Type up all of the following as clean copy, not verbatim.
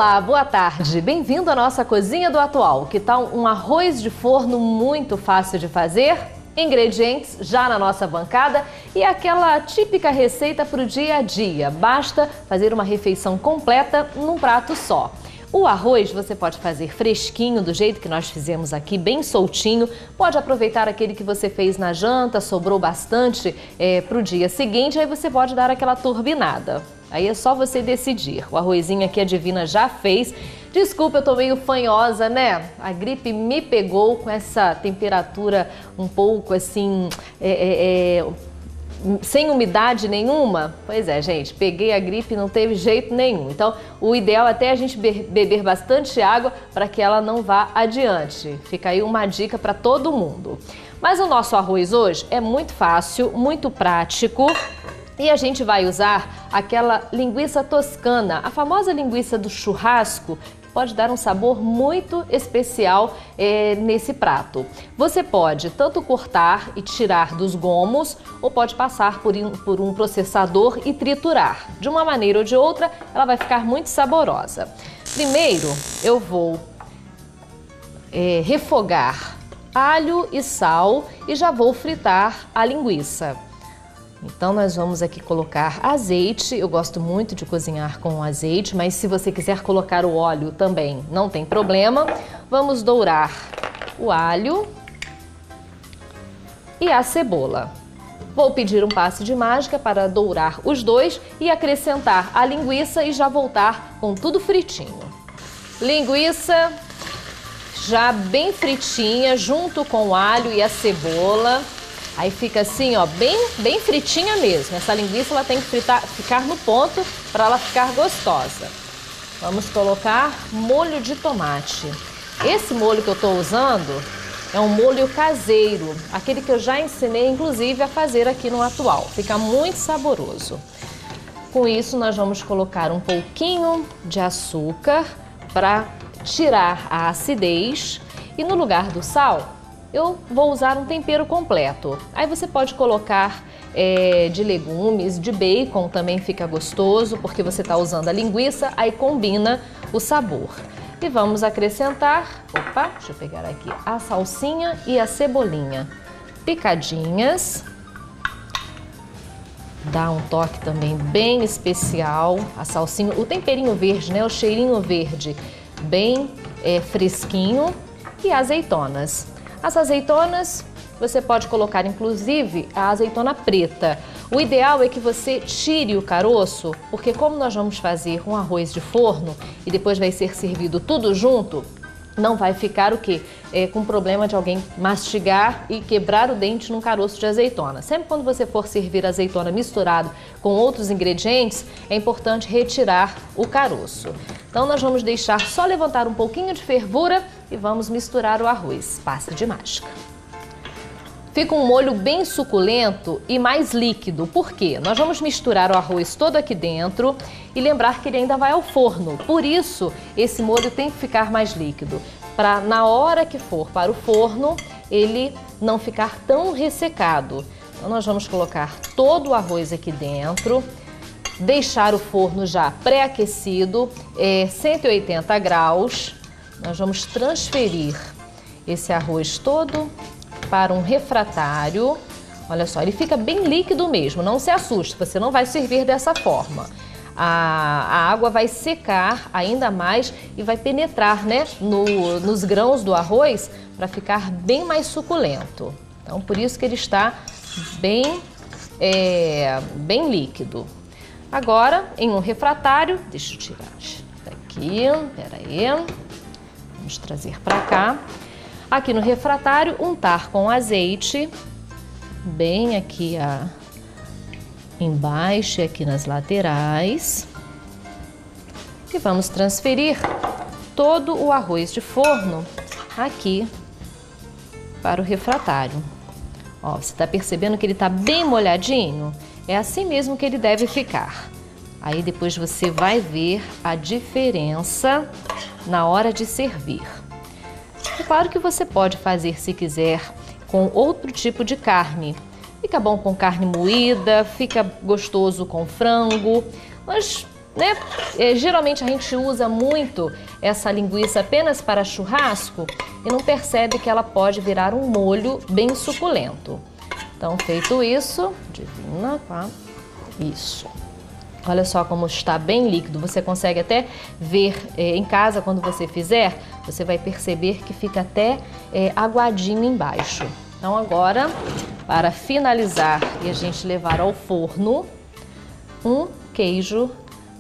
Olá, boa tarde. Bem-vindo à nossa Cozinha do Atual. Que tal um arroz de forno muito fácil de fazer? Ingredientes já na nossa bancada e aquela típica receita para o dia a dia. Basta fazer uma refeição completa num prato só. O arroz você pode fazer fresquinho, do jeito que nós fizemos aqui, bem soltinho. Pode aproveitar aquele que você fez na janta, sobrou bastante para o dia seguinte, aí você pode dar aquela turbinada. Aí é só você decidir. O arrozinho aqui a Divina já fez. Desculpa, eu tô meio fanhosa, né? A gripe me pegou com essa temperatura um pouco assim, sem umidade nenhuma. Pois é, gente, peguei a gripe e não teve jeito nenhum. Então, o ideal é até a gente beber bastante água para que ela não vá adiante. Fica aí uma dica para todo mundo. Mas o nosso arroz hoje é muito fácil, muito prático. E a gente vai usar aquela linguiça toscana, a famosa linguiça do churrasco, que pode dar um sabor muito especial nesse prato. Você pode tanto cortar e tirar dos gomos, ou pode passar por um processador e triturar. De uma maneira ou de outra, ela vai ficar muito saborosa. Primeiro, eu vou refogar alho e sal e já vou fritar a linguiça. Então nós vamos aqui colocar azeite. Eu gosto muito de cozinhar com azeite, mas se você quiser colocar o óleo também não tem problema. Vamos dourar o alho e a cebola. Vou pedir um passe de mágica para dourar os dois e acrescentar a linguiça e já voltar com tudo fritinho. Linguiça já bem fritinha junto com o alho e a cebola. Aí fica assim, ó, bem fritinha mesmo. Essa linguiça ela tem que ficar no ponto para ela ficar gostosa. Vamos colocar molho de tomate. Esse molho que eu estou usando é um molho caseiro, aquele que eu já ensinei inclusive a fazer aqui no Atual. Fica muito saboroso. Com isso nós vamos colocar um pouquinho de açúcar para tirar a acidez e no lugar do sal eu vou usar um tempero completo. Aí você pode colocar de legumes, de bacon também fica gostoso, porque você está usando a linguiça, aí combina o sabor. E vamos acrescentar, deixa eu pegar aqui, a salsinha e a cebolinha picadinhas. Dá um toque também bem especial, a salsinha, o temperinho verde, né? O cheirinho verde bem fresquinho e azeitonas. As azeitonas, você pode colocar inclusive a azeitona preta. O ideal é que você tire o caroço, porque como nós vamos fazer um arroz de forno e depois vai ser servido tudo junto, não vai ficar o quê? Com problema de alguém mastigar e quebrar o dente num caroço de azeitona. Sempre quando você for servir azeitona misturado com outros ingredientes, é importante retirar o caroço. Então nós vamos deixar só levantar um pouquinho de fervura e vamos misturar o arroz. Passe de mágica. Fica um molho bem suculento e mais líquido. Por quê? Nós vamos misturar o arroz todo aqui dentro e lembrar que ele ainda vai ao forno. Por isso, esse molho tem que ficar mais líquido, para na hora que for para o forno, ele não ficar tão ressecado. Então nós vamos colocar todo o arroz aqui dentro, deixar o forno já pré-aquecido, 180 graus. Nós vamos transferir esse arroz todo para um refratário. Olha só, ele fica bem líquido mesmo, não se assuste, você não vai servir dessa forma. A água vai secar ainda mais e vai penetrar, né, nos grãos do arroz para ficar bem mais suculento. Então, por isso que ele está bem líquido. Agora, em um refratário, deixa eu tirar daqui, peraí, vamos trazer para cá. Aqui no refratário, untar com azeite, bem aqui embaixo e aqui nas laterais. E vamos transferir todo o arroz de forno aqui para o refratário. Ó, você está percebendo que ele está bem molhadinho? É assim mesmo que ele deve ficar. Aí depois você vai ver a diferença na hora de servir. É claro que você pode fazer, se quiser, com outro tipo de carne. Fica bom com carne moída, fica gostoso com frango, mas né? Geralmente a gente usa muito essa linguiça apenas para churrasco e não percebe que ela pode virar um molho bem suculento. Então, feito isso, divina, tá? Isso. Olha só como está bem líquido. Você consegue até ver em casa, quando você fizer, você vai perceber que fica até aguadinho embaixo. Então agora, para finalizar e a gente levar ao forno, um queijo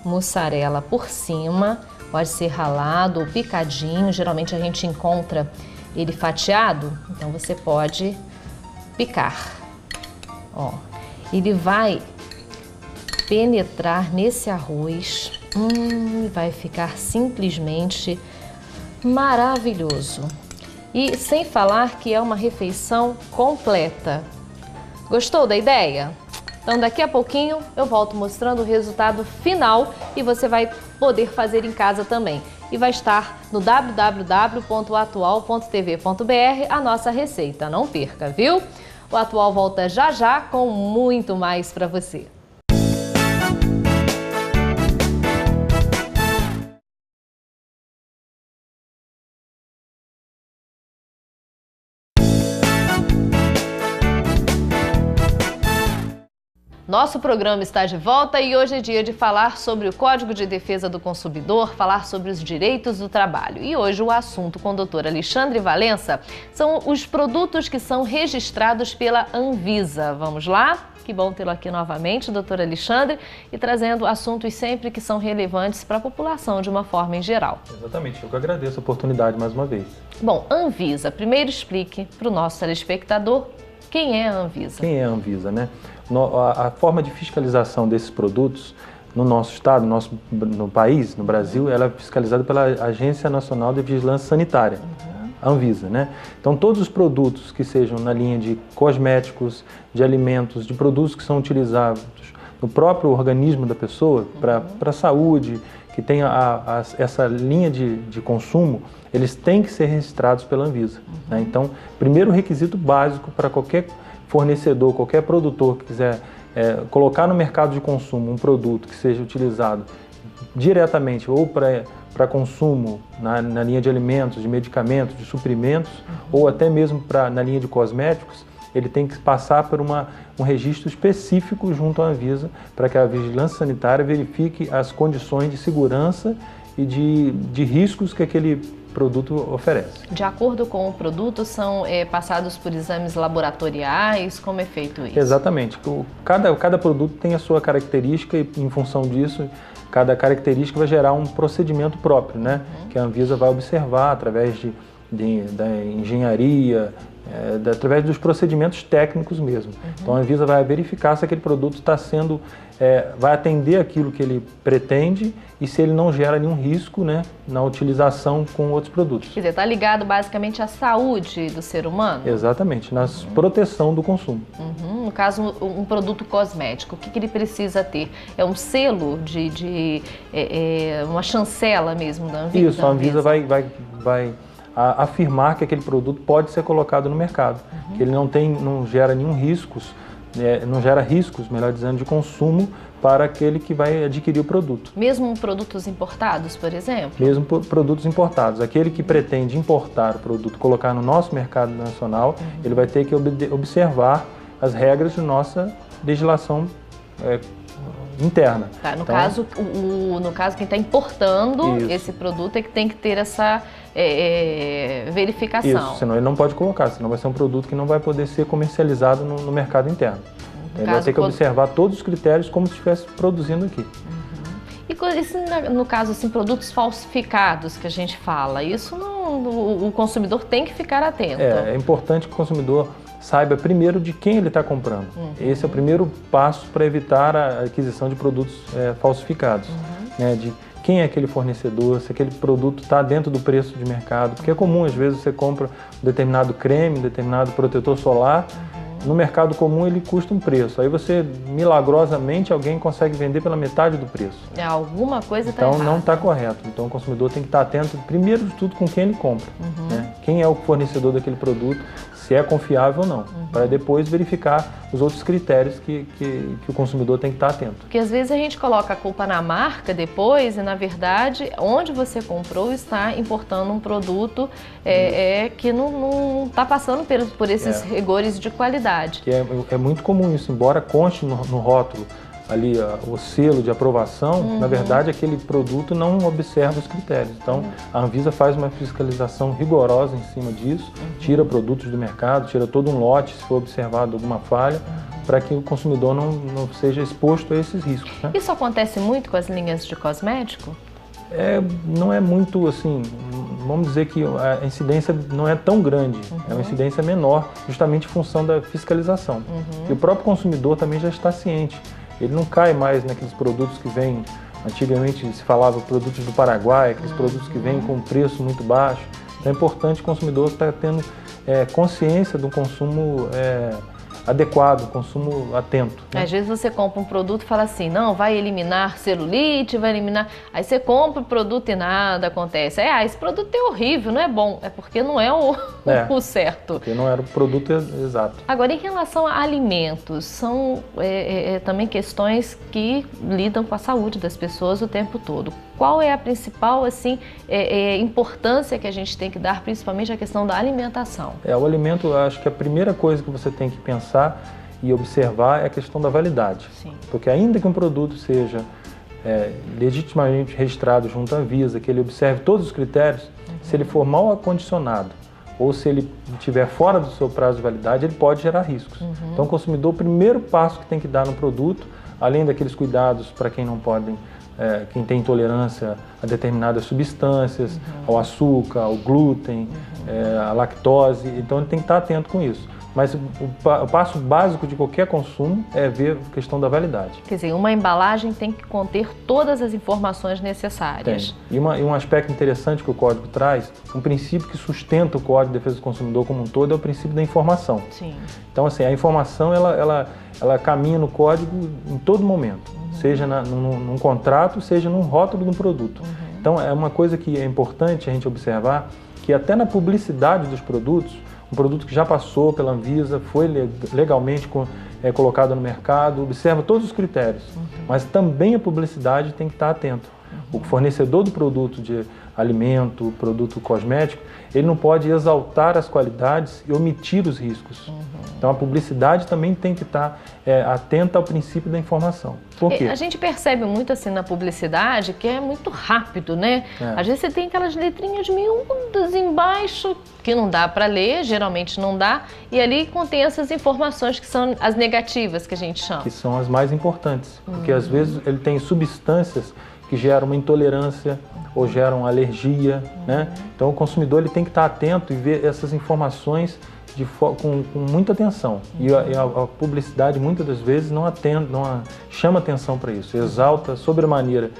mussarela por cima, pode ser ralado ou picadinho, geralmente a gente encontra ele fatiado, então você pode picar. Ó, ele vai penetrar nesse arroz, vai ficar simplesmente maravilhoso. E sem falar que é uma refeição completa. Gostou da ideia? Então daqui a pouquinho eu volto mostrando o resultado final e você vai poder fazer em casa também. E vai estar no www.atual.tv.br a nossa receita. Não perca, viu? O Atual volta já já com muito mais para você. Nosso programa está de volta e hoje é dia de falar sobre o Código de Defesa do Consumidor, falar sobre os direitos do trabalho. E hoje o assunto com o Dr. Alexandre Valença são os produtos que são registrados pela Anvisa. Vamos lá? Que bom tê-lo aqui novamente, doutor Alexandre, e trazendo assuntos sempre que são relevantes para a população de uma forma em geral. Exatamente, eu que agradeço a oportunidade mais uma vez. Bom, Anvisa, primeiro explique para o nosso telespectador quem é a Anvisa. Quem é a Anvisa, né? A forma de fiscalização desses produtos no nosso estado, no país, no Brasil, ela é fiscalizada pela Agência Nacional de Vigilância Sanitária, a Anvisa, né? Então, todos os produtos que sejam na linha de cosméticos, de alimentos, de produtos que são utilizados no próprio organismo da pessoa, para a saúde, que tem essa linha de consumo, eles têm que ser registrados pela Anvisa, né? Então, primeiro requisito básico para qualquer fornecedor, qualquer produtor que quiser colocar no mercado de consumo um produto que seja utilizado diretamente ou para consumo na linha de alimentos, de medicamentos, de suprimentos, ou até mesmo na linha de cosméticos, ele tem que passar por um registro específico junto à Anvisa para que a Vigilância Sanitária verifique as condições de segurança e de riscos que aquele produto oferece. De acordo com o produto, são passados por exames laboratoriais? Como é feito isso? Exatamente. Cada produto tem a sua característica e, em função disso, cada característica vai gerar um procedimento próprio, né? Que a Anvisa vai observar através da engenharia, através dos procedimentos técnicos mesmo. Então a Anvisa vai verificar se aquele produto está sendo, vai atender aquilo que ele pretende e se ele não gera nenhum risco, né, na utilização com outros produtos. Quer dizer, está ligado basicamente à saúde do ser humano? Exatamente, na proteção do consumo. No caso, um produto cosmético, o que ele precisa ter? É um selo uma chancela mesmo da Anvisa? Isso, a Anvisa vai afirmar que aquele produto pode ser colocado no mercado, que ele não gera nenhum riscos, não gera riscos, melhor dizendo, de consumo para aquele que vai adquirir o produto. Mesmo produtos importados, por exemplo? Mesmo produtos importados. Aquele que pretende importar o produto, colocar no nosso mercado nacional, ele vai ter que observar as regras de nossa legislação interna. Tá, no caso, quem está importando esse produto é que tem que ter essa verificação. Isso, senão ele não pode colocar, senão vai ser um produto que não vai poder ser comercializado no mercado interno. Ele vai ter que observar todos os critérios como se estivesse produzindo aqui. E no caso, assim, produtos falsificados que a gente fala, isso o consumidor tem que ficar atento. É importante que o consumidor saiba primeiro de quem ele está comprando. Esse é o primeiro passo para evitar a aquisição de produtos falsificados, né? De quem é aquele fornecedor, se aquele produto está dentro do preço de mercado, porque é comum, às vezes, você compra um determinado creme, um determinado protetor solar, no mercado comum ele custa um preço, aí você, milagrosamente, alguém consegue vender pela metade do preço. Alguma coisa está errada. Então não está correto, então o consumidor tem que estar atento, primeiro de tudo, com quem ele compra, né? Quem é o fornecedor daquele produto, se é confiável ou não, para depois verificar os outros critérios que o consumidor tem que estar atento. Porque às vezes a gente coloca a culpa na marca depois e, na verdade, onde você comprou está importando um produto que não está passando por esses rigores de qualidade. Que é muito comum isso, embora conste no rótulo ali o selo de aprovação, na verdade aquele produto não observa os critérios. Então a Anvisa faz uma fiscalização rigorosa em cima disso, tira produtos do mercado, tira todo um lote se for observado alguma falha, para que o consumidor não seja exposto a esses riscos, né? Isso acontece muito com as linhas de cosmético? Não é muito assim, vamos dizer que a incidência não é tão grande, é uma incidência menor, justamente em função da fiscalização. E o próprio consumidor também já está ciente. Ele não cai mais naqueles produtos que vêm, antigamente se falava produtos do Paraguai, aqueles produtos que vêm com um preço muito baixo. Então é importante o consumidor estar tendo consciência do consumo adequado, consumo atento, né? Às vezes você compra um produto e fala assim, não, vai eliminar celulite, vai eliminar... Aí você compra o produto e nada acontece. Esse produto é horrível, não é bom. É porque não é o certo. Porque não era o produto exato. Agora, em relação a alimentos, são também questões que lidam com a saúde das pessoas o tempo todo. Qual é a principal importância que a gente tem que dar, principalmente a questão da alimentação? O alimento, eu acho que a primeira coisa que você tem que pensar e observar é a questão da validade. Sim. Porque ainda que um produto seja legitimamente registrado junto à Anvisa, que ele observe todos os critérios, se ele for mal acondicionado ou se ele estiver fora do seu prazo de validade, ele pode gerar riscos. Então o consumidor, o primeiro passo que tem que dar no produto, além daqueles cuidados para quem não podem, quem tem intolerância a determinadas substâncias, ao açúcar, ao glúten, à lactose, então ele tem que estar atento com isso. Mas o passo básico de qualquer consumo é ver a questão da validade. Quer dizer, uma embalagem tem que conter todas as informações necessárias. Tem. E um aspecto interessante que o Código traz, um princípio que sustenta o Código de Defesa do Consumidor como um todo, é o princípio da informação. Sim. Então, assim, a informação ela caminha no Código em todo momento, seja num contrato, seja num rótulo de um produto. Então, é uma coisa que é importante a gente observar, que até na publicidade dos produtos, um produto que já passou pela Anvisa, foi legalmente colocado no mercado, observa todos os critérios, mas também a publicidade tem que estar atento. O fornecedor do produto de alimento, produto cosmético, ele não pode exaltar as qualidades e omitir os riscos. Então a publicidade também tem que estar atenta ao princípio da informação. Por quê? A gente percebe muito assim na publicidade que é muito rápido, né? Às vezes você tem aquelas letrinhas miúdas embaixo que não dá para ler, geralmente não dá, e ali contém essas informações que são as negativas que a gente chama. Que são as mais importantes, porque às vezes ele tem substâncias que geram uma intolerância ou geram alergia, né? Então o consumidor ele tem que estar atento e ver essas informações com muita atenção. E a publicidade muitas das vezes não chama atenção para isso, exalta sobremaneira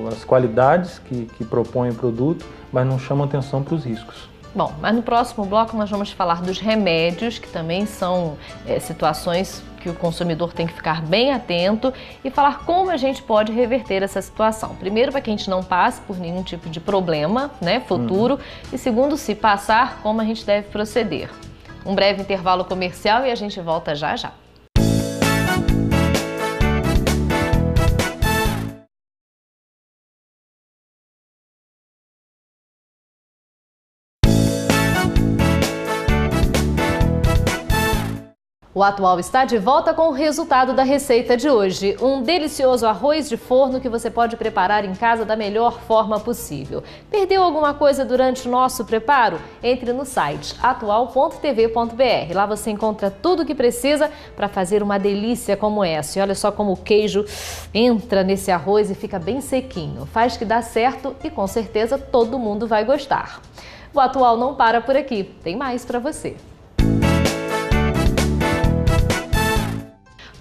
as qualidades que propõe o produto, mas não chama atenção para os riscos. Bom, mas no próximo bloco nós vamos falar dos remédios, que também são situações que o consumidor tem que ficar bem atento e falar como a gente pode reverter essa situação. Primeiro, para que a gente não passe por nenhum tipo de problema, né, futuro, e segundo, se passar, como a gente deve proceder. Um breve intervalo comercial e a gente volta já já. O Atual está de volta com o resultado da receita de hoje. Um delicioso arroz de forno que você pode preparar em casa da melhor forma possível. Perdeu alguma coisa durante o nosso preparo? Entre no site atual.tv.br. Lá você encontra tudo o que precisa para fazer uma delícia como essa. E olha só como o queijo entra nesse arroz e fica bem sequinho. Faz que dá certo e com certeza todo mundo vai gostar. O Atual não para por aqui. Tem mais para você.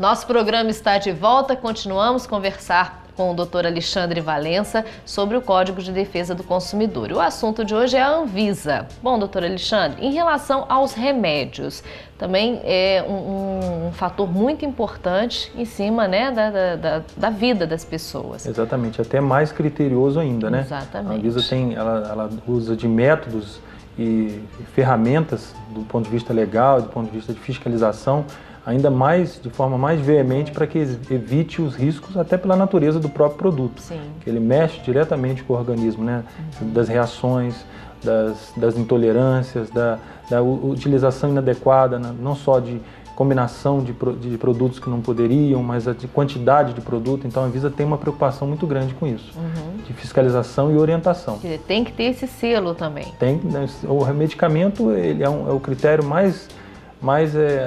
Nosso programa está de volta, continuamos a conversar com o Dr. Alexandre Valença sobre o Código de Defesa do Consumidor. O assunto de hoje é a Anvisa. Bom, doutor Alexandre, em relação aos remédios, também é um fator muito importante em cima, né, da vida das pessoas. Exatamente, até mais criterioso ainda, né? Exatamente. A Anvisa ela usa de métodos e ferramentas do ponto de vista legal, do ponto de vista de fiscalização, ainda mais, de forma mais veemente, para que evite os riscos, até pela natureza do próprio produto. Sim. Que ele mexe diretamente com o organismo, né? Das reações, das intolerâncias, da utilização inadequada, não só de combinação de produtos que não poderiam, mas a de quantidade de produto. Então a Anvisa tem uma preocupação muito grande com isso, de fiscalização e orientação. Tem que ter esse selo também. Tem, né? O medicamento ele é o critério mais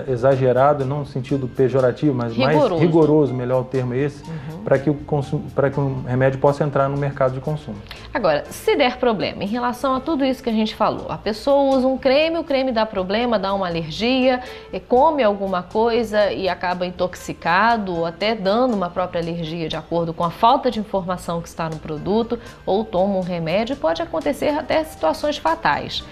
exagerado, não no sentido pejorativo, mas rigoroso. Mais rigoroso, melhor o termo é esse, para que o remédio possa entrar no mercado de consumo. Agora, se der problema, em relação a tudo isso que a gente falou, a pessoa usa um creme, o creme dá problema, dá uma alergia, come alguma coisa e acaba intoxicado, ou até dando uma própria alergia de acordo com a falta de informação que está no produto, ou toma um remédio, pode acontecer até situações fatais.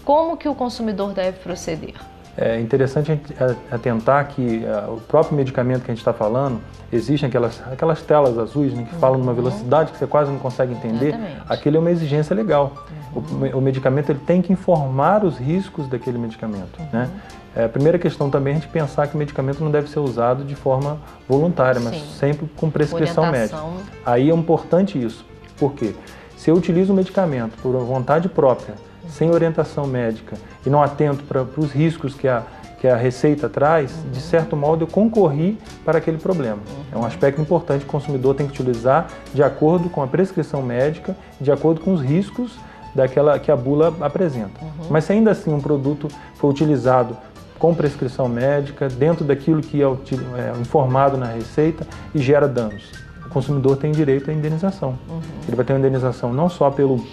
Como que o consumidor deve proceder? É interessante a gente atentar que o próprio medicamento que a gente está falando, existem aquelas telas azuis, né, que falam numa velocidade que você quase não consegue entender. Exatamente. Aquilo é uma exigência legal. O medicamento ele tem que informar os riscos daquele medicamento. Né? A primeira questão também é a gente pensar que o medicamento não deve ser usado de forma voluntária, mas sempre com prescrição médica. Aí é importante isso. Por quê? Se eu utilizo o medicamento por vontade própria, sem orientação médica e não atento para os riscos que a receita traz, de certo modo eu concorri para aquele problema. É um aspecto importante que o consumidor tem que utilizar de acordo com a prescrição médica, de acordo com os riscos daquela que a bula apresenta. Mas se ainda assim um produto for utilizado com prescrição médica, dentro daquilo que é informado na receita e gera danos, o consumidor tem direito à indenização. Ele vai ter uma indenização não só pelo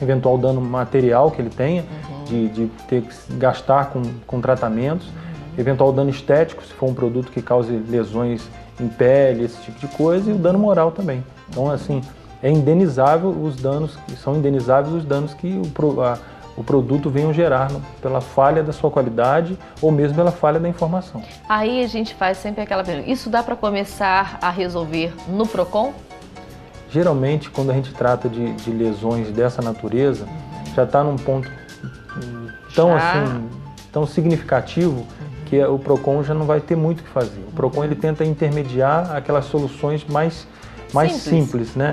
eventual dano material que ele tenha, de ter que gastar com tratamentos, eventual dano estético, se for um produto que cause lesões em pele, esse tipo de coisa, e o dano moral também. Então, assim, é indenizável os danos, são indenizáveis os danos que o produto venha gerar pela falha da sua qualidade ou mesmo pela falha da informação. Aí a gente faz sempre aquela pergunta, isso dá para começar a resolver no PROCON? Geralmente, quando a gente trata de lesões dessa natureza, já está num ponto tão significativo que o PROCON já não vai ter muito o que fazer. O PROCON ele tenta intermediar aquelas soluções mais simples, né?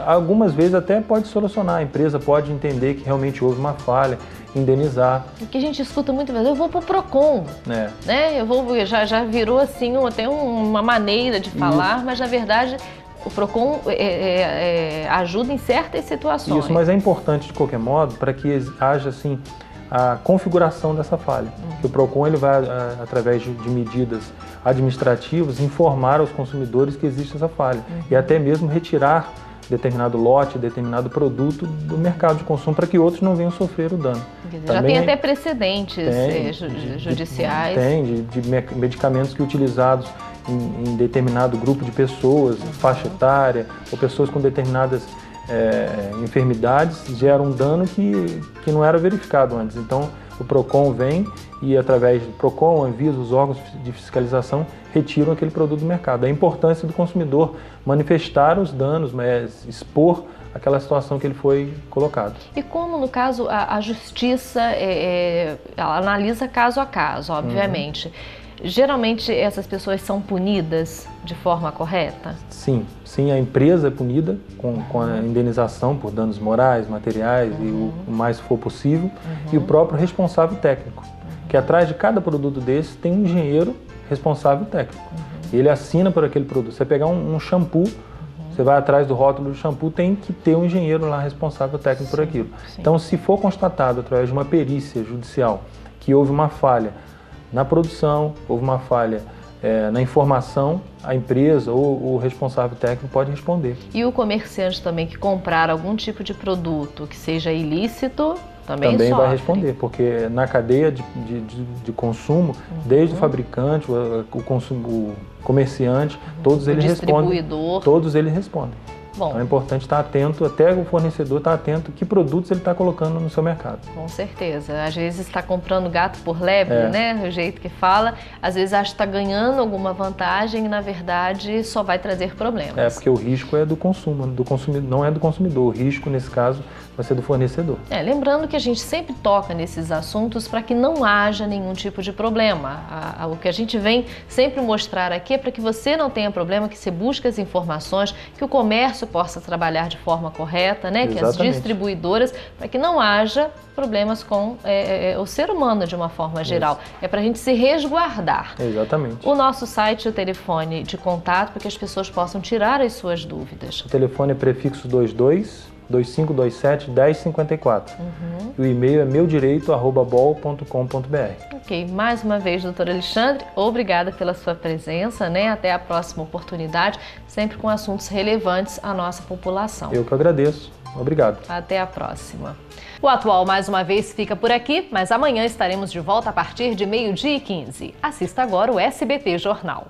Algumas vezes até pode solucionar, a empresa pode entender que realmente houve uma falha, indenizar. O que a gente escuta muito vezes, eu vou para o PROCON, né? Já virou assim até uma maneira de falar, mas na verdade o PROCON ajuda em certas situações. Isso, mas é importante de qualquer modo para que haja assim a configuração dessa falha. Que o PROCON ele vai, através de medidas administrativas, informar aos consumidores que existe essa falha e até mesmo retirar determinado lote, determinado produto do mercado de consumo para que outros não venham sofrer o dano. Já tem até precedentes judiciais. De medicamentos que utilizados em determinado grupo de pessoas, faixa etária, ou pessoas com determinadas enfermidades, geram um dano que não era verificado antes. Então, o PROCON vem e, através do PROCON, Anvisa, os órgãos de fiscalização, retiram aquele produto do mercado. A importância do consumidor manifestar os danos, mas expor aquela situação que ele foi colocado. E como, no caso, a justiça ela analisa caso a caso, obviamente. Geralmente essas pessoas são punidas de forma correta? Sim, a empresa é punida com a indenização por danos morais, materiais e o mais for possível, e o próprio responsável técnico, que atrás de cada produto desse tem um engenheiro responsável técnico. Ele assina por aquele produto. Você pegar um shampoo, você vai atrás do rótulo do shampoo, tem que ter um engenheiro lá responsável técnico por aquilo. Então, se for constatado através de uma perícia judicial que houve uma falha na produção, houve uma falha na informação, a empresa ou o responsável técnico pode responder. E o comerciante também que comprar algum tipo de produto que seja ilícito também sofre. Vai responder, porque na cadeia de consumo, desde o fabricante, o comerciante, todos eles respondem. Todos eles respondem. Bom, então é importante estar atento, até o fornecedor estar atento que produtos ele está colocando no seu mercado. Com certeza. Às vezes está comprando gato por lebre, né? O jeito que fala. Às vezes acha que está ganhando alguma vantagem e, na verdade, só vai trazer problemas. Porque o risco é do consumo, não é do consumidor. O risco, nesse caso, vai ser do fornecedor. Lembrando que a gente sempre toca nesses assuntos para que não haja nenhum tipo de problema. O que a gente vem sempre mostrar aqui é para que você não tenha problema, que você busque as informações, que o comércio possa trabalhar de forma correta, né? Que as distribuidoras, para que não haja problemas com o ser humano de uma forma geral. É para a gente se resguardar. Exatamente. O nosso site e o telefone de contato para que as pessoas possam tirar as suas dúvidas. O telefone é prefixo 22-2527-1054. E o e-mail é meudireito@bol.com.br. Ok, mais uma vez, doutor Alexandre, obrigada pela sua presença, né? Até a próxima oportunidade, sempre com assuntos relevantes à nossa população. Eu que agradeço. Obrigado. Até a próxima. O Atual, mais uma vez, fica por aqui, mas amanhã estaremos de volta a partir de 12h15. Assista agora o SBT Jornal.